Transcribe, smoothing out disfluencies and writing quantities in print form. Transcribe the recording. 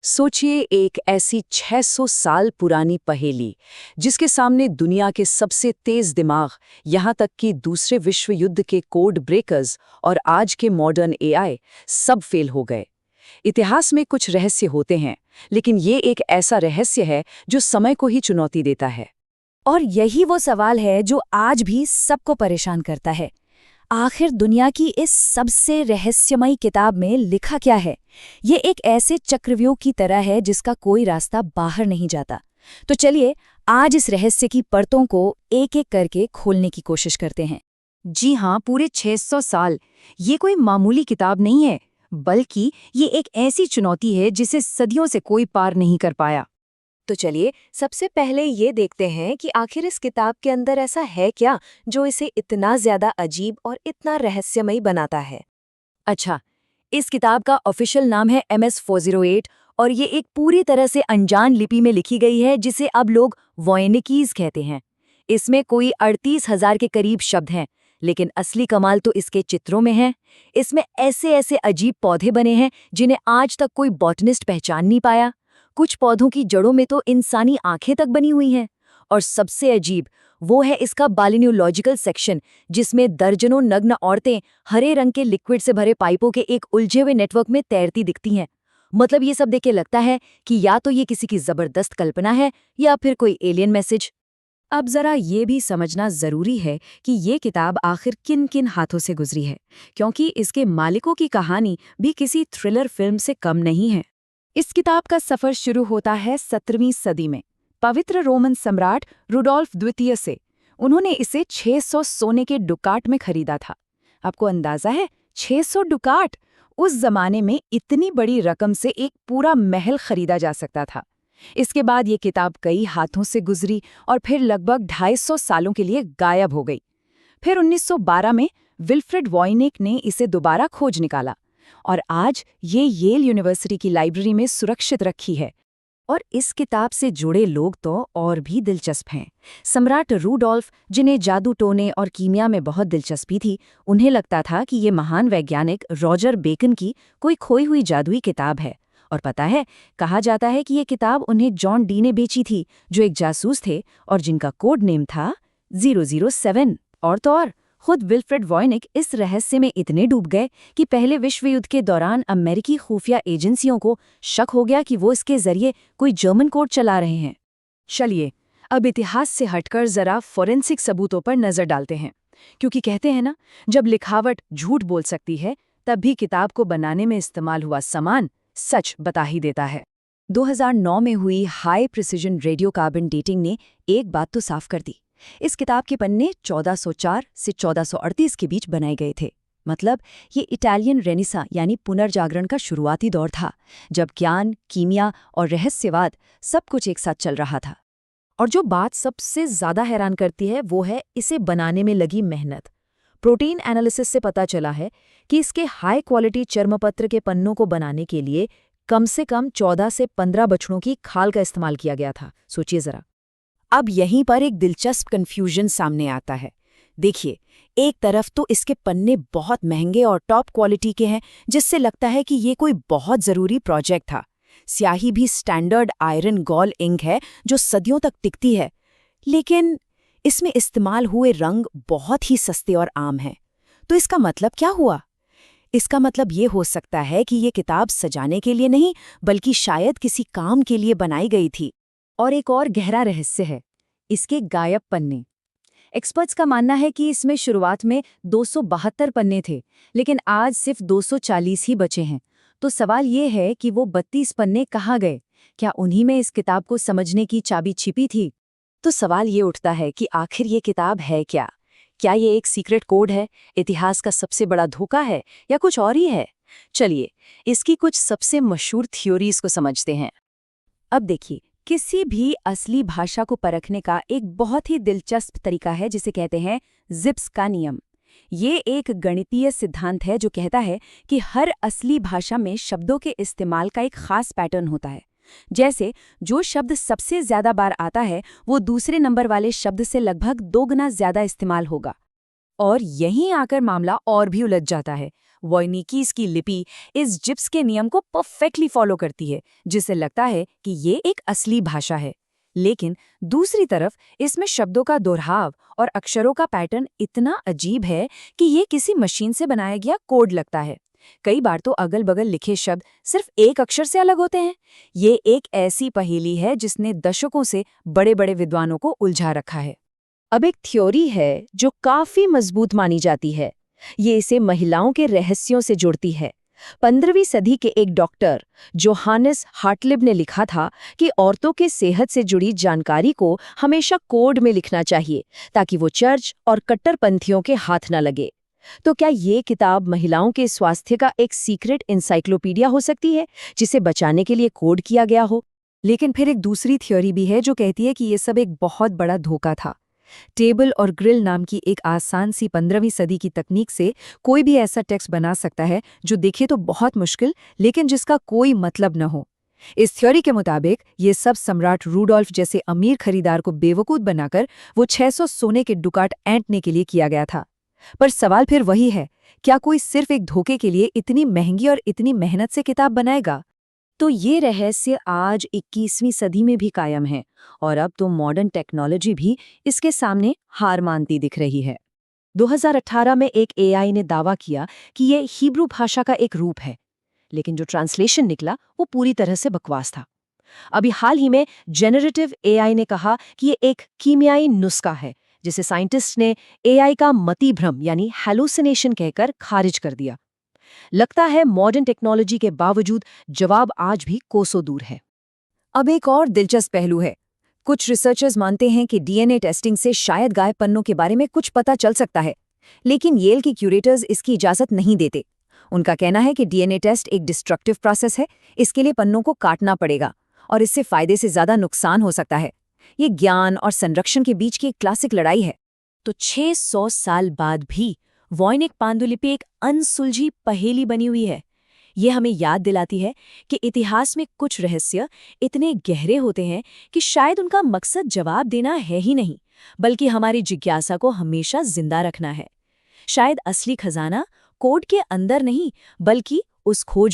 सोचिए एक ऐसी 600 साल पुरानी पहेली जिसके सामने दुनिया के सबसे तेज दिमाग, यहाँ तक कि दूसरे विश्व युद्ध के कोड ब्रेकर्स और आज के मॉडर्न एआई सब फेल हो गए। इतिहास में कुछ रहस्य होते हैं, लेकिन ये एक ऐसा रहस्य है जो समय को ही चुनौती देता है। और यही वो सवाल है जो आज भी सबको परेशान करता है। आखिर दुनिया की इस सबसे रहस्यमयी किताब में लिखा क्या है? ये एक ऐसे चक्रव्यूह की तरह है जिसका कोई रास्ता बाहर नहीं जाता। तो चलिए आज इस रहस्य की परतों को एक-एक करके खोलने की कोशिश करते हैं। जी हाँ, पूरे 600 साल। ये कोई मामूली किताब नहीं है, बल्कि ये एक ऐसी चुनौती है जिसे सदियों से कोई पार नहीं कर पाया। तो चलिए सबसे पहले ये देखते हैं कि आखिर इस किताब के अंदर ऐसा है क्या जो इसे इतना ज्यादा अजीब और इतना रहस्यमयी बनाता है। अच्छा, इस किताब का ऑफिशियल नाम है MS-408 और ये एक पूरी तरह से अनजान लिपि में लिखी गई है जिसे अब लोग वोयनिकीज कहते हैं। इसमें कोई 38,000 के करीब शब्द हैं, लेकिन असली कमाल तो इसके चित्रों में है। इसमें ऐसे ऐसे अजीब पौधे बने हैं जिन्हें आज तक कोई बॉटनिस्ट पहचान नहीं पाया। कुछ पौधों की जड़ों में तो इंसानी आंखें तक बनी हुई हैं। और सबसे अजीब वो है इसका बालिन्यूलॉजिकल सेक्शन, जिसमें दर्जनों नग्न औरतें हरे रंग के लिक्विड से भरे पाइपों के एक उलझे हुए नेटवर्क में तैरती दिखती हैं। मतलब ये सब देख के लगता है कि या तो ये किसी की जबरदस्त कल्पना है या फिर कोई एलियन मैसेज। अब जरा ये भी समझना जरूरी है कि ये किताब आखिर किन किन हाथों से गुजरी है, क्योंकि इसके मालिकों की कहानी भी किसी थ्रिलर फिल्म से कम नहीं है। इस किताब का सफर शुरू होता है 17वीं सदी में पवित्र रोमन सम्राट रुडोल्फ द्वितीय से। उन्होंने इसे 600 सोने के डुकाट में खरीदा था। आपको अंदाजा है 600 डुकाट? उस जमाने में इतनी बड़ी रकम से एक पूरा महल खरीदा जा सकता था। इसके बाद ये किताब कई हाथों से गुजरी और फिर लगभग 250 सालों के लिए गायब हो गई। फिर 1912 में विल्फ्रेड वॉयनिक ने इसे दोबारा खोज निकाला और आज ये येल यूनिवर्सिटी की लाइब्रेरी में सुरक्षित रखी है। और इस किताब से जुड़े लोग तो और भी दिलचस्प हैं। सम्राट रूडोल्फ, जिन्हें जादू टोने और कीमिया में बहुत दिलचस्पी थी, उन्हें लगता था कि ये महान वैज्ञानिक रॉजर बेकन की कोई खोई हुई जादुई किताब है। और पता है, कहा जाता है कि ये किताब उन्हें जॉन डी ने बेची थी, जो एक जासूस थे और जिनका कोड नेम था 007। और तो और खुद विल्फ्रेड वॉयनिक इस रहस्य में इतने डूब गए कि पहले विश्व युद्ध के दौरान अमेरिकी खुफिया एजेंसियों को शक हो गया कि वो इसके जरिए कोई जर्मन कोड चला रहे हैं। चलिए अब इतिहास से हटकर जरा फोरेंसिक सबूतों पर नजर डालते हैं, क्योंकि कहते हैं ना, जब लिखावट झूठ बोल सकती है, तब भी किताब को बनाने में इस्तेमाल हुआ सामान सच बता ही देता है। 2009 में हुई high precision radio carbon dating ने एक बात तो साफ कर दी। इस किताब के पन्ने 1404 से 1438 के बीच बनाए गए थे। मतलब ये इटालियन रेनेसां यानी पुनर्जागरण का शुरुआती दौर था, जब ज्ञान, कीमिया और रहस्यवाद सब कुछ एक साथ चल रहा था। और जो बात सबसे ज्यादा हैरान करती है वो है इसे बनाने में लगी मेहनत। प्रोटीन एनालिसिस से पता चला है कि इसके हाई क्वालिटी चर्मपत्र के पन्नों को बनाने के लिए कम से कम 14 से 15 बछड़ों की खाल का इस्तेमाल किया गया था। सोचिए जरा। अब यहीं पर एक दिलचस्प कन्फ्यूजन सामने आता है। देखिए, एक तरफ तो इसके पन्ने बहुत महंगे और टॉप क्वालिटी के हैं, जिससे लगता है कि ये कोई बहुत ज़रूरी प्रोजेक्ट था। स्याही भी स्टैंडर्ड आयरन गॉल इंक है जो सदियों तक टिकती है, लेकिन इसमें इस्तेमाल हुए रंग बहुत ही सस्ते और आम हैं। तो इसका मतलब क्या हुआ? इसका मतलब ये हो सकता है कि ये किताब सजाने के लिए नहीं, बल्कि शायद किसी काम के लिए बनाई गई थी। और एक और गहरा रहस्य है इसके गायब पन्ने। एक्सपर्ट्स का मानना है कि इसमें शुरुआत में 272 पन्ने थे, लेकिन आज सिर्फ 240 ही बचे हैं। तो सवाल ये है कि वो 32 पन्ने कहाँ गए? क्या उन्हीं में इस किताब को समझने की चाबी छिपी थी? तो सवाल ये उठता है कि आखिर ये किताब है क्या? क्या ये एक सीक्रेट कोड है, इतिहास का सबसे बड़ा धोखा है, या कुछ और ही है? चलिए इसकी कुछ सबसे मशहूर थ्योरीज को समझते हैं। अब देखिए, किसी भी असली भाषा को परखने का एक बहुत ही दिलचस्प तरीका है जिसे कहते हैं जिप्स का नियम। ये एक गणितीय सिद्धांत है जो कहता है कि हर असली भाषा में शब्दों के इस्तेमाल का एक खास पैटर्न होता है। जैसे जो शब्द सबसे ज्यादा बार आता है वो दूसरे नंबर वाले शब्द से लगभग 2 गुना ज्यादा इस्तेमाल होगा। और यहीं आकर मामला और भी उलझ जाता है। वॉयनिकीज की लिपि इस जिप्स के नियम को परफेक्टली फॉलो करती है, जिससे लगता है कि ये एक असली भाषा है। लेकिन दूसरी तरफ इसमें शब्दों का दोहराव और अक्षरों का पैटर्न इतना अजीब है कि ये किसी मशीन से बनाया गया कोड लगता है। कई बार तो अगल बगल लिखे शब्द सिर्फ एक अक्षर से अलग होते हैं। ये एक ऐसी पहेली है जिसने दशकों से बड़े बड़े विद्वानों को उलझा रखा है। अब एक थ्योरी है जो काफी मजबूत मानी जाती है। ये इसे महिलाओं के रहस्यों से जुड़ती है। 15वीं सदी के एक डॉक्टर जोहानेस हार्टलिब ने लिखा था कि औरतों के सेहत से जुड़ी जानकारी को हमेशा कोड में लिखना चाहिए ताकि वो चर्च और कट्टरपंथियों के हाथ न लगे। तो क्या ये किताब महिलाओं के स्वास्थ्य का एक सीक्रेट इंसाइक्लोपीडिया हो सकती है जिसे बचाने के लिए कोड किया गया हो? लेकिन फिर एक दूसरी थ्योरी भी है जो कहती है कि ये सब एक बहुत बड़ा धोखा था। टेबल और ग्रिल नाम की एक आसान सी 15वीं सदी की तकनीक से कोई भी ऐसा टेक्स्ट बना सकता है जो दिखे तो बहुत मुश्किल लेकिन जिसका कोई मतलब न हो। इस थ्योरी के मुताबिक ये सब सम्राट रूडोल्फ जैसे अमीर खरीदार को बेवकूफ बनाकर वो 600 सोने के डुकाट ऐंठने के लिए किया गया था। पर सवाल फिर वही है, क्या कोई सिर्फ एक धोखे के लिए इतनी महंगी और इतनी मेहनत से किताब बनाएगा? तो ये रहस्य आज 21वीं सदी में भी कायम है और अब तो मॉडर्न टेक्नोलॉजी भी इसके सामने हार मानती दिख रही है। 2018 में एक एआई ने दावा किया कि ये हिब्रू भाषा का एक रूप है, लेकिन जो ट्रांसलेशन निकला वो पूरी तरह से बकवास था। अभी हाल ही में जेनरेटिव एआई ने कहा कि ये एक कीमियाई नुस्खा है, जिसे साइंटिस्ट ने एआई का मतिभ्रम यानी हैलुसिनेशन कहकर खारिज कर दिया। लगता है मॉडर्न टेक्नोलॉजी के बावजूद जवाब आज भी कोसों दूर है। अब एक और दिलचस्प पहलू है। कुछ रिसर्चर्स मानते हैं कि डीएनए टेस्टिंग से शायद गायब पन्नों के बारे में कुछ पता चल सकता है, लेकिन येल के क्यूरेटर्स इसकी इजाजत नहीं देते। उनका कहना है कि डीएनए टेस्ट एक डिस्ट्रक्टिव प्रोसेस है, इसके लिए पन्नों को काटना पड़ेगा और इससे फायदे से ज्यादा नुकसान हो सकता है। ये ज्ञान और संरक्षण के बीच की एक क्लासिक लड़ाई है। तो 600 साल बाद भी वॉयनिक पांडुलिपि एक अनसुलझी पहेली बनी हुई है। ये हमें याद दिलाती है कि इतिहास में कुछ रहस्य इतने गहरे होते हैं कि शायद उनका मकसद जवाब देना है ही नहीं, बल्कि हमारी जिज्ञासा को हमेशा जिंदा रखना है। शायद असली खजाना कोड के अंदर नहीं, बल्कि उस खोज